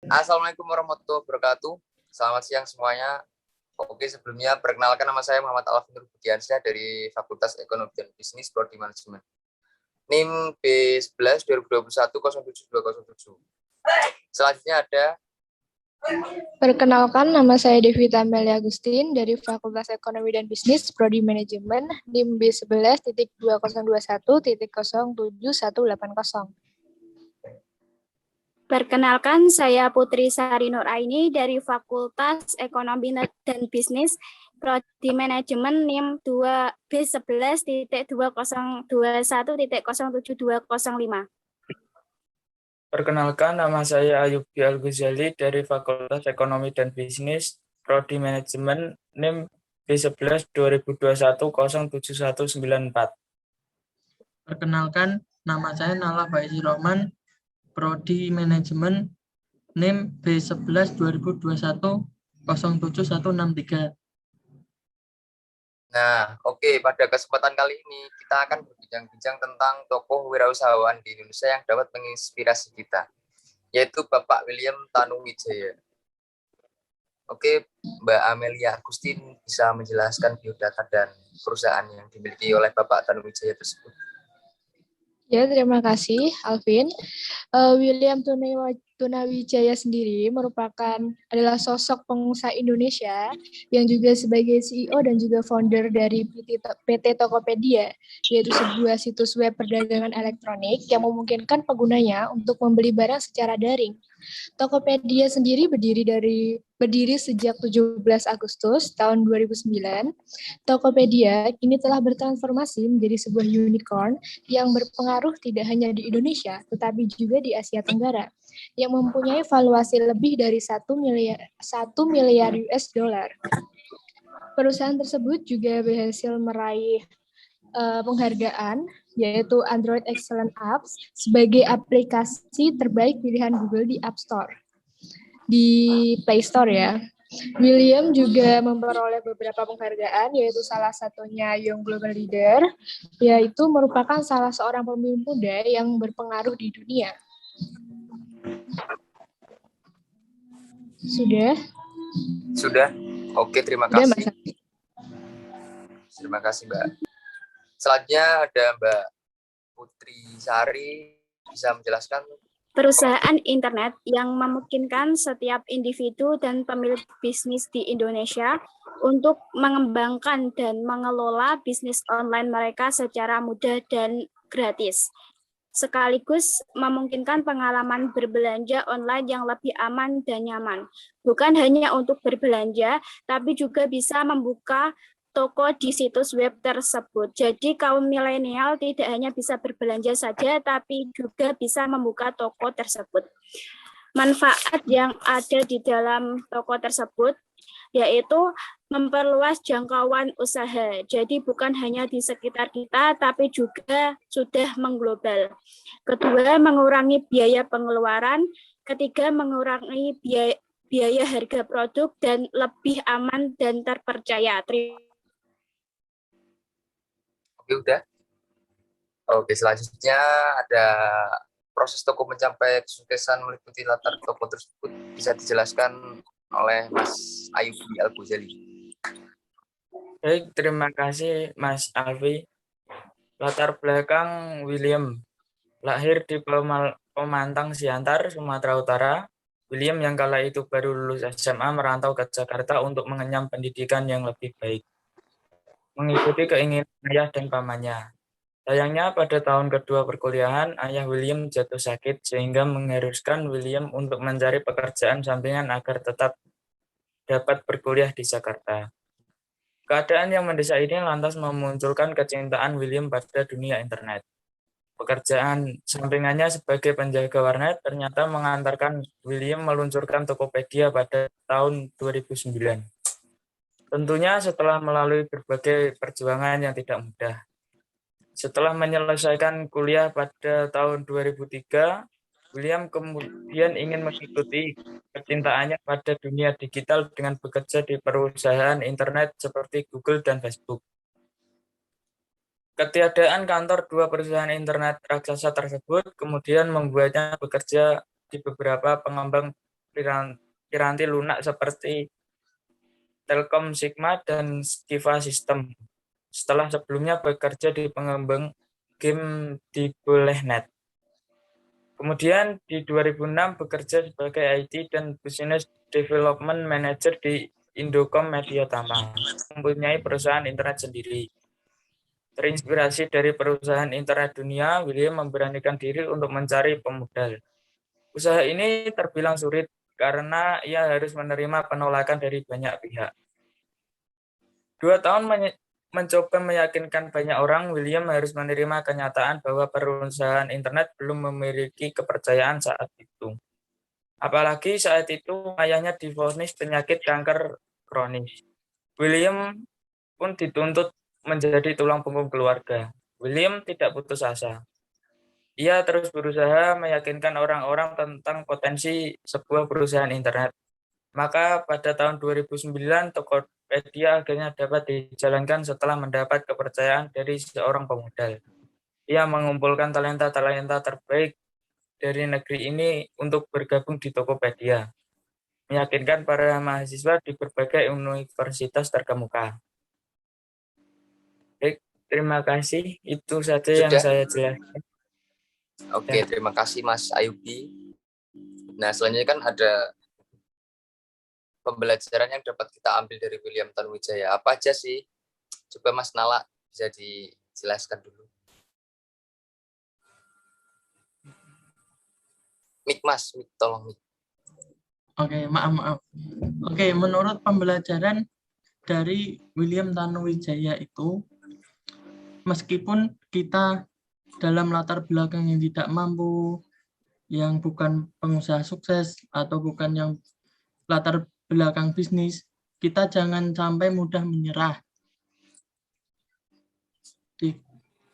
Assalamualaikum warahmatullahi wabarakatuh. Selamat siang semuanya. Oke, sebelumnya perkenalkan nama saya Muhammad Alvin Rubudiansyah dari Fakultas Ekonomi dan Bisnis Prodi Manajemen. NIM B11 2021 07207. Selanjutnya ada Perkenalkan, nama saya Devita Amelia Agustin dari Fakultas Ekonomi dan Bisnis Prodi Manajemen NIM B11.2021.07180. Perkenalkan, saya Putri Sari Nuraini dari Fakultas Ekonomi dan Bisnis Prodi Manajemen NIM B11.2021.07205. Perkenalkan, nama saya Ayubi Al-Ghazali dari Fakultas Ekonomi dan Bisnis Prodi Manajemen NIM B11.2021.07194. Perkenalkan, nama saya Nala Faizi Rohman, Prodi Manajemen NIM B11.2021.07163. Nah, oke, pada kesempatan kali ini kita akan berbincang-bincang tentang tokoh wirausahawan di Indonesia yang dapat menginspirasi kita, yaitu Bapak William Tanuwijaya. Oke, Mbak Amelia Agustin bisa menjelaskan biodata dan perusahaan yang dimiliki oleh Bapak Tanuwijaya tersebut. Ya, terima kasih, Alvin. William Tanuwijaya sendiri adalah sosok pengusaha Indonesia yang juga sebagai CEO dan juga founder dari PT Tokopedia, yaitu sebuah situs web perdagangan elektronik yang memungkinkan penggunanya untuk membeli barang secara daring. Tokopedia sendiri berdiri sejak 17 Agustus tahun 2009. Tokopedia kini telah bertransformasi menjadi sebuah unicorn yang berpengaruh tidak hanya di Indonesia, tetapi juga di Asia Tenggara, yang mempunyai valuasi lebih dari 1 miliar US dollar. Perusahaan tersebut juga berhasil meraih penghargaan, yaitu Android Excellent Apps sebagai aplikasi terbaik pilihan Google di App Store, di Play Store ya. William juga memperoleh beberapa penghargaan, yaitu salah satunya Young Global Leader, yaitu merupakan salah seorang pemimpin muda yang berpengaruh di dunia. Sudah? Sudah? Oke, terima kasih. Terima kasih, Mbak. Selanjutnya ada Mbak Putri Sari, bisa menjelaskan. Perusahaan internet yang memungkinkan setiap individu dan pemilik bisnis di Indonesia untuk mengembangkan dan mengelola bisnis online mereka secara mudah dan gratis, sekaligus memungkinkan pengalaman berbelanja online yang lebih aman dan nyaman. Bukan hanya untuk berbelanja, tapi juga bisa membuka toko di situs web tersebut. Jadi kaum milenial tidak hanya bisa berbelanja saja, tapi juga bisa membuka toko tersebut. Manfaat yang ada di dalam toko tersebut yaitu memperluas jangkauan usaha. Jadi bukan hanya di sekitar kita, tapi juga sudah mengglobal. Kedua, mengurangi biaya pengeluaran. Ketiga, mengurangi biaya harga produk dan lebih aman dan terpercaya. Oke, udah. Oke, selanjutnya ada proses toko mencapai kesuksesan meliputi latar toko tersebut, bisa dijelaskan oleh Mas Ayubi Al-Ghazali. Baik, terima kasih Mas Alvi. Latar belakang William, lahir di Pemantang Siantar, Sumatera Utara. William yang kala itu baru lulus SMA merantau ke Jakarta untuk mengenyam pendidikan yang lebih baik, mengikuti keinginan ayah dan pamannya. Sayangnya pada tahun kedua perkuliahan, ayah William jatuh sakit sehingga mengharuskan William untuk mencari pekerjaan sampingan agar tetap dapat berkuliah di Jakarta. Keadaan yang mendesak ini lantas memunculkan kecintaan William pada dunia internet. Pekerjaan sampingannya sebagai penjaga warnet ternyata mengantarkan William meluncurkan Tokopedia pada tahun 2009. Tentunya setelah melalui berbagai perjuangan yang tidak mudah. Setelah menyelesaikan kuliah pada tahun 2003, William kemudian ingin mengikuti kecintaannya pada dunia digital dengan bekerja di perusahaan internet seperti Google dan Facebook. Ketiadaan kantor dua perusahaan internet raksasa tersebut kemudian membuatnya bekerja di beberapa pengembang piranti lunak seperti Telkom Sigma dan Skiva System. Setelah sebelumnya bekerja di pengembang game di Bolehnet. Kemudian di 2006 bekerja sebagai IT dan Business Development Manager di Indocom Media Tama, mempunyai perusahaan internet sendiri. Terinspirasi dari perusahaan internet dunia, William memberanikan diri untuk mencari pemodal. Usaha ini terbilang sulit karena ia harus menerima penolakan dari banyak pihak. 2 tahun mencoba meyakinkan banyak orang, William harus menerima kenyataan bahwa perusahaan internet belum memiliki kepercayaan saat itu. Apalagi saat itu ayahnya divonis penyakit kanker kronis. William pun dituntut menjadi tulang punggung keluarga. William tidak putus asa. Ia terus berusaha meyakinkan orang-orang tentang potensi sebuah perusahaan internet. Maka pada tahun 2009, Tokopedia akhirnya dapat dijalankan setelah mendapat kepercayaan dari seorang pemodal. Ia mengumpulkan talenta-talenta terbaik dari negeri ini untuk bergabung di Tokopedia, meyakinkan para mahasiswa di berbagai universitas terkemuka. Baik, terima kasih. Itu saja yang Sudah? saya jelaskan. Oke, terima kasih Mas Ayubi. Nah, selanjutnya kan ada pembelajaran yang dapat kita ambil dari William Tanuwijaya. Apa aja sih? Coba Mas Nala bisa dijelaskan dulu. Mik Mas, mik, tolong mik. Oke, maaf. Oke, menurut pembelajaran dari William Tanuwijaya itu, meskipun kita dalam latar belakang yang tidak mampu, yang bukan pengusaha sukses, atau bukan yang latar belakang bisnis, kita jangan sampai mudah menyerah.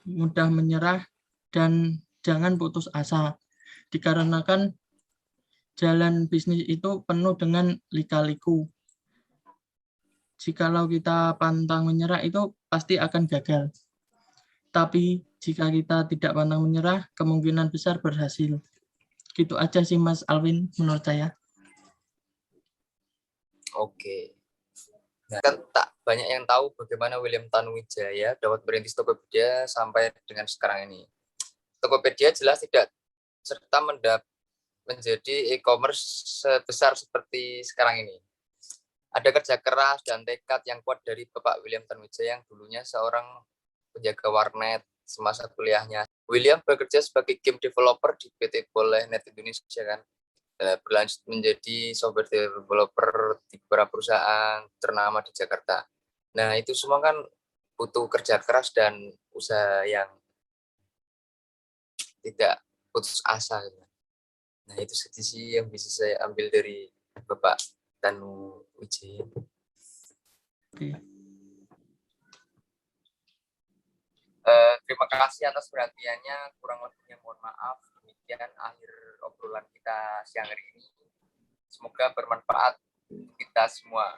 Mudah menyerah dan jangan putus asa. Dikarenakan jalan bisnis itu penuh dengan lika-liku. Jikalau kita pantang menyerah itu pasti akan gagal. Tapi jika kita tidak pantang menyerah, kemungkinan besar berhasil. Gitu aja sih Mas Alvin menurut saya. Oke. Nah, kan tak banyak yang tahu bagaimana William Tanuwijaya dapat merintis Tokopedia sampai dengan sekarang ini. Tokopedia jelas tidak serta menjadi e-commerce sebesar seperti sekarang ini. Ada kerja keras dan tekad yang kuat dari Bapak William Tanuwijaya yang dulunya seorang penjaga warnet semasa kuliahnya. William bekerja sebagai game developer di PT Bolehnet Indonesia kan. Berlanjut menjadi software developer di beberapa perusahaan ternama di Jakarta. Nah, itu semua kan butuh kerja keras dan usaha yang tidak putus asa. Nah, itu sih yang bisa saya ambil dari Bapak Tanuwijaya. Oke. Terima kasih atas perhatiannya. Kurang lebihnya mohon maaf. Demikian akhir obrolan kita siang hari ini. Semoga bermanfaat untuk kita semua.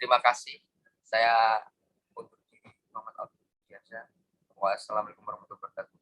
Terima kasih. Saya undur diri. Muhammad Abdul Biasa. Wassalamualaikum warahmatullahi wabarakatuh.